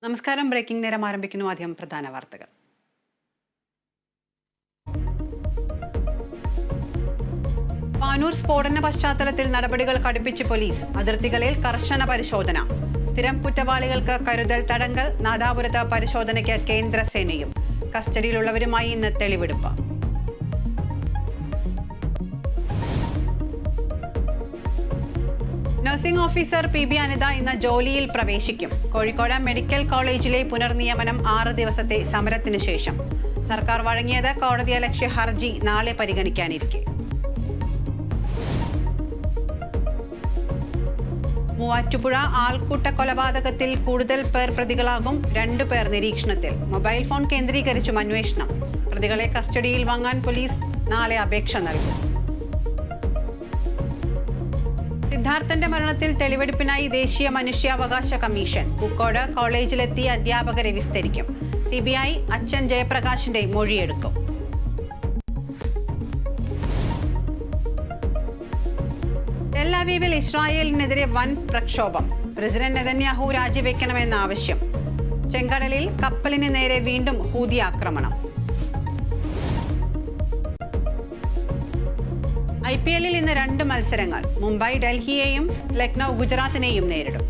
നമസ്കാരം. ബ്രേക്കിംഗ് നേരം ആരംഭിക്കുന്നു. ആദ്യം പ്രധാന വാർത്തകൾ. പാനൂർ സ്ഫോടന പശ്ചാത്തലത്തിൽ നടപടികൾ കടുപ്പിച്ച് പോലീസ്. അതിർത്തികളിൽ കർശന പരിശോധന. സ്ഥിരം കുറ്റവാളികൾക്ക് കരുതൽ തടങ്കൽ. നാദാപുരത്ത് പരിശോധനയ്ക്ക് കേന്ദ്രസേനയും. കസ്റ്റഡിയിലുള്ളവരുമായി ഇന്ന് തെളിവെടുപ്പ്. നഴ്സിംഗ് ഓഫീസർ PB അനിത ഇന്ന് ജോലിയിൽ പ്രവേശിക്കും. കോഴിക്കോട് മെഡിക്കൽ കോളേജിലെ പുനർനിയമനം 6 ദിവസത്തെ സമരത്തിന് ശേഷം. സർക്കാർ വഴങ്ങിയത് കോടതിയലക്ഷ്യ ഹർജി നാളെ പരിഗണിക്കാനിരിക്കെ. മൂവാറ്റുപുഴ ആൾക്കൂട്ട കൊലപാതകത്തിൽ കൂടുതൽ പേർ പ്രതികളാകും. 2 പേർ നിരീക്ഷണത്തിൽ. മൊബൈൽ ഫോൺ കേന്ദ്രീകരിച്ചും അന്വേഷണം. പ്രതികളെ കസ്റ്റഡിയിൽ വാങ്ങാൻ പോലീസ് നാളെ അപേക്ഷ നൽകും. സിദ്ധാർത്ഥന്റെ മരണത്തിൽ തെളിവെടുപ്പിനായി ദേശീയ മനുഷ്യാവകാശ കമ്മീഷൻ. പൂക്കോട് കോളേജിലെത്തി അധ്യാപകരെ വിസ്തരിക്കും. CBI അച്ഛൻ ജയപ്രകാശിന്റെ മൊഴിയെടുക്കും. ടെൽ-അവീവിൽ ഇസ്രായേലിനെതിരെ വൻ പ്രക്ഷോഭം. പ്രസിഡന്റ് നെതന്യാഹു രാജിവെക്കണമെന്ന ആവശ്യം. ചെങ്കടലിൽ കപ്പലിന് നേരെ വീണ്ടും ഹൂതി ആക്രമണം. IPL-ൽ ഇന്ന് 2 മത്സരങ്ങൾ. മുംബൈ ഡൽഹിയെയും ലക്നൗ ഗുജറാത്തിനെയും നേരിടും.